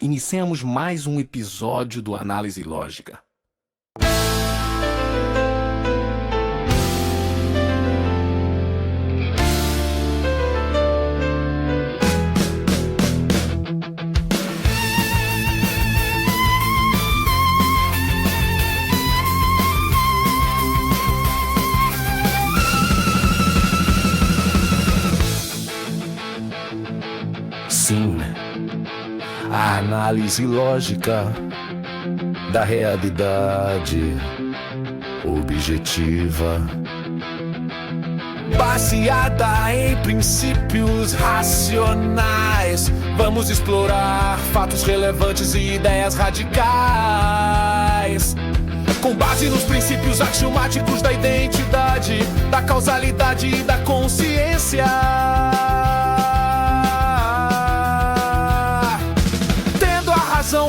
Iniciamos mais um episódio do Análise Lógica. Sim, a análise lógica da realidade objetiva, baseada em princípios racionais. Vamos explorar fatos relevantes e ideias radicais, com base nos princípios axiomáticos da identidade, da causalidade e da consciência.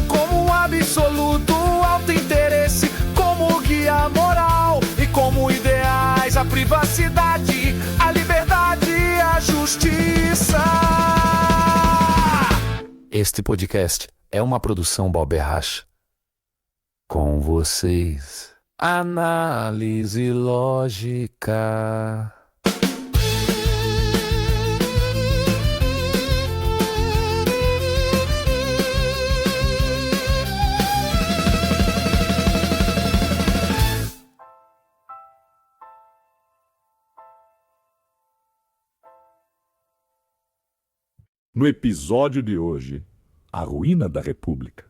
Como um absoluto, auto-interesse como guia moral e como ideais a privacidade, a liberdade e a justiça. Este podcast é uma produção Balberrache. Com vocês, Análise Lógica. No episódio de hoje, a ruína da República.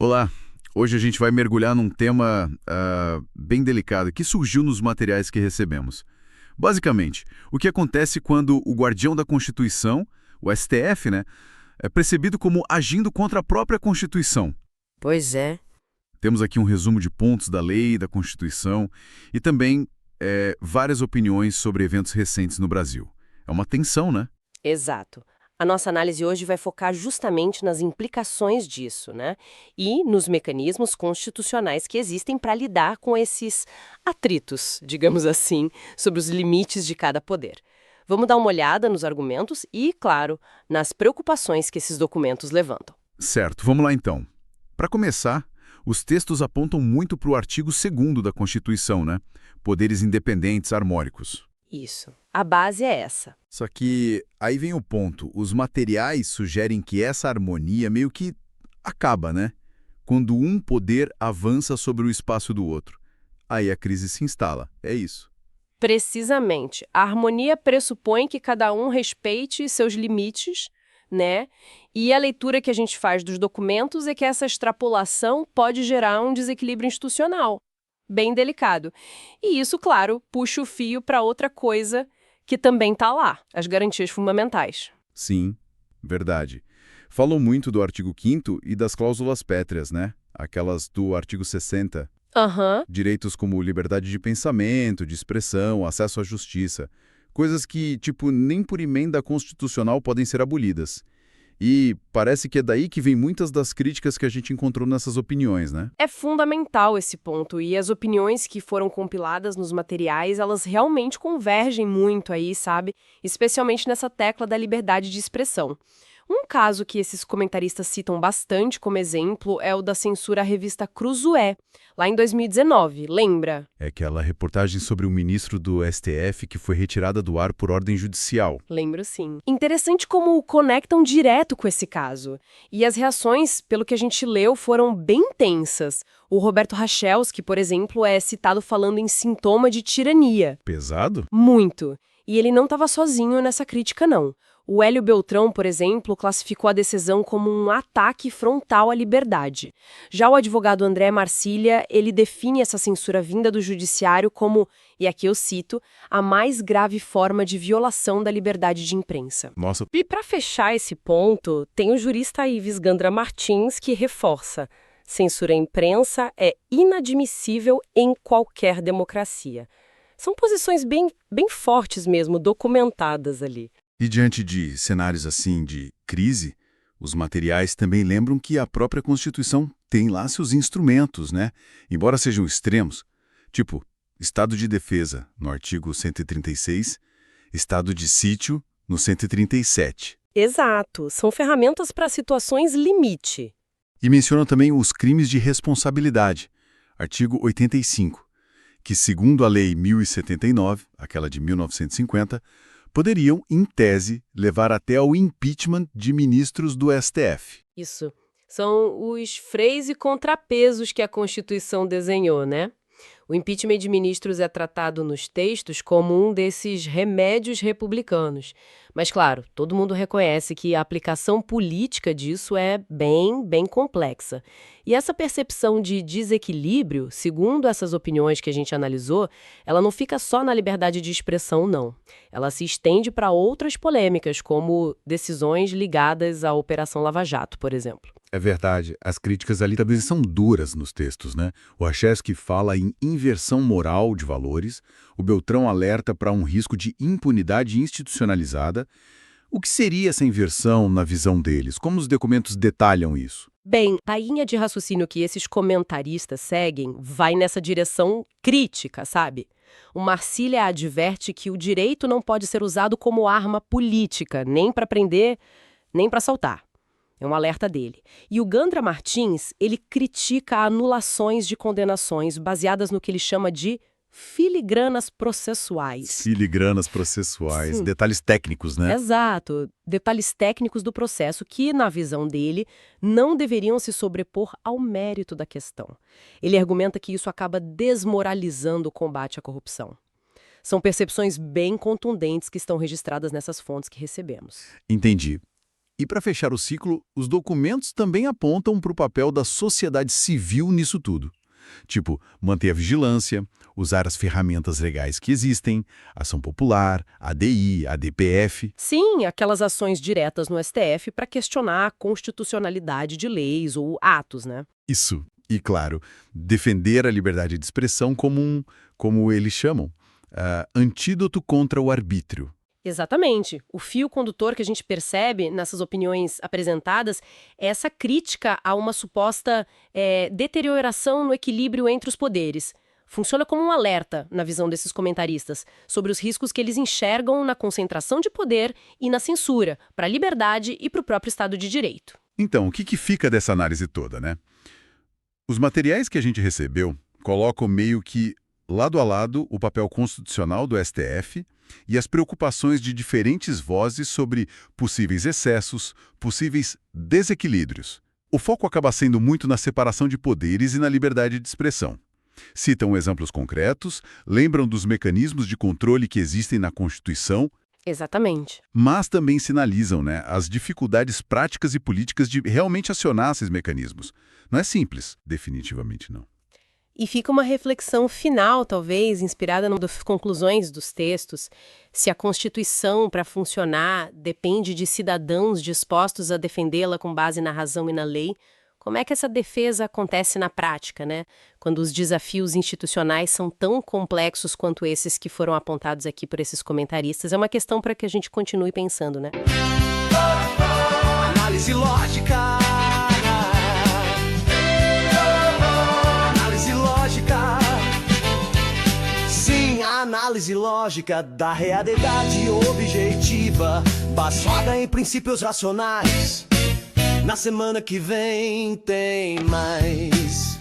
Olá, hoje a gente vai mergulhar num tema bem delicado que surgiu nos materiais que recebemos. Basicamente, o que acontece quando o guardião da Constituição, o STF, é percebido como agindo contra a própria Constituição. Pois é. Temos aqui um resumo de pontos da lei, da Constituição e também várias opiniões sobre eventos recentes no Brasil. É uma tensão, né? Exato. A nossa análise hoje vai focar justamente nas implicações disso, e nos mecanismos constitucionais que existem para lidar com esses atritos, digamos assim, sobre os limites de cada poder. Vamos dar uma olhada nos argumentos e, claro, nas preocupações que esses documentos levantam. Certo, vamos lá então. Para começar, os textos apontam muito para o artigo 2º da Constituição, Poderes independentes harmônicos. Isso. A base é essa. Só que aí vem o ponto. Os materiais sugerem que essa harmonia meio que acaba, quando um poder avança sobre o espaço do outro. Aí a crise se instala. É isso. Precisamente. A harmonia pressupõe que cada um respeite seus limites, E a leitura que a gente faz dos documentos é que essa extrapolação pode gerar um desequilíbrio institucional. Bem delicado. E isso, claro, puxa o fio para outra coisa que também está lá, as garantias fundamentais. Sim, verdade. Falou muito do artigo 5º e das cláusulas pétreas, né? Aquelas do artigo 60. Aham. Direitos como liberdade de pensamento, de expressão, acesso à justiça. Coisas que, tipo, nem por emenda constitucional podem ser abolidas. E parece que é daí que vem muitas das críticas que a gente encontrou nessas opiniões, né? É fundamental esse ponto, e as opiniões que foram compiladas nos materiais, elas realmente convergem muito aí, sabe? Especialmente nessa tecla da liberdade de expressão. Um caso que esses comentaristas citam bastante como exemplo é o da censura à revista Cruzoé, lá em 2019, lembra? É aquela reportagem sobre o ministro do STF que foi retirada do ar por ordem judicial. Lembro sim. Interessante como conectam direto com esse caso. E as reações, pelo que a gente leu, foram bem intensas. O Roberto Rachelski, por exemplo, é citado falando em sintoma de tirania. Pesado? Muito. E ele não estava sozinho nessa crítica, não. O Hélio Beltrão, por exemplo, classificou a decisão como um ataque frontal à liberdade. Já o advogado André Marcília, ele define essa censura vinda do judiciário como, e aqui eu cito, a mais grave forma de violação da liberdade de imprensa. Nossa, E para fechar esse ponto, tem o jurista Ives Gandra Martins que reforça: censura à imprensa é inadmissível em qualquer democracia. São posições bem fortes mesmo, documentadas ali. e diante de cenários assim de crise, os materiais também lembram que a própria Constituição tem lá seus instrumentos, né? Embora sejam extremos, tipo estado de defesa, no artigo 136, estado de sítio, no 137. Exato, são ferramentas para situações limite. E mencionam também os crimes de responsabilidade, artigo 85, que, segundo a Lei 1079, aquela de 1950, poderiam, em tese, levar até ao impeachment de ministros do STF. Isso. São os freios e contrapesos que a Constituição desenhou, né? O impeachment de ministros é tratado nos textos como um desses remédios republicanos. Mas, claro, todo mundo reconhece que a aplicação política disso é bem complexa. E essa percepção de desequilíbrio, segundo essas opiniões que a gente analisou, ela não fica só na liberdade de expressão, não. Ela se estende para outras polêmicas, como decisões ligadas à Operação Lava Jato, por exemplo. É verdade, as críticas ali também são duras nos textos, né? O Rachelski fala em inversão moral de valores, o Beltrão alerta para um risco de impunidade institucionalizada. O que seria essa inversão na visão deles? Como os documentos detalham isso? Bem, a linha de raciocínio que esses comentaristas seguem vai nessa direção crítica, sabe? O Marcília adverte que o direito não pode ser usado como arma política, nem para prender, nem para assaltar. É um alerta dele. E o Gandra Martins, ele critica anulações de condenações baseadas no que ele chama de filigranas processuais. Filigranas processuais, Sim. detalhes técnicos, né? Exato. Detalhes técnicos do processo que, na visão dele, não deveriam se sobrepor ao mérito da questão. Ele argumenta que isso acaba desmoralizando o combate à corrupção. São percepções bem contundentes que estão registradas nessas fontes que recebemos. Entendi. E para fechar o ciclo, os documentos também apontam para o papel da sociedade civil nisso tudo. Tipo, manter a vigilância, usar as ferramentas legais que existem, ação popular, ADI, ADPF. Sim, aquelas ações diretas no STF para questionar a constitucionalidade de leis ou atos, né? Isso. E, claro, defender a liberdade de expressão como eles chamam, antídoto contra o arbítrio. Exatamente. O fio condutor que a gente percebe nessas opiniões apresentadas é essa crítica a uma suposta deterioração no equilíbrio entre os poderes. Funciona como um alerta, na visão desses comentaristas, sobre os riscos que eles enxergam na concentração de poder e na censura, para a liberdade e para o próprio Estado de Direito. Então, o que fica dessa análise toda, né? Os materiais que a gente recebeu colocam meio que lado a lado o papel constitucional do STF e as preocupações de diferentes vozes sobre possíveis excessos, possíveis desequilíbrios. O foco acaba sendo muito na separação de poderes e na liberdade de expressão. Citam exemplos concretos, lembram dos mecanismos de controle que existem na Constituição, Exatamente. mas também sinalizam, as dificuldades práticas e políticas de realmente acionar esses mecanismos. Não é simples, definitivamente não. E fica uma reflexão final, talvez, inspirada nas conclusões dos textos. Se a Constituição, para funcionar, depende de cidadãos dispostos a defendê-la com base na razão e na lei, como é que essa defesa acontece na prática, né? Quando os desafios institucionais são tão complexos quanto esses que foram apontados aqui por esses comentaristas. É uma questão para que a gente continue pensando, né? Análise lógica. Análise lógica. Sim, a análise lógica da realidade objetiva, baseada em princípios racionais. Na semana que vem tem mais.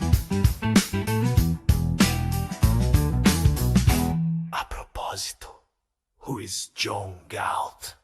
A propósito, who is John Galt?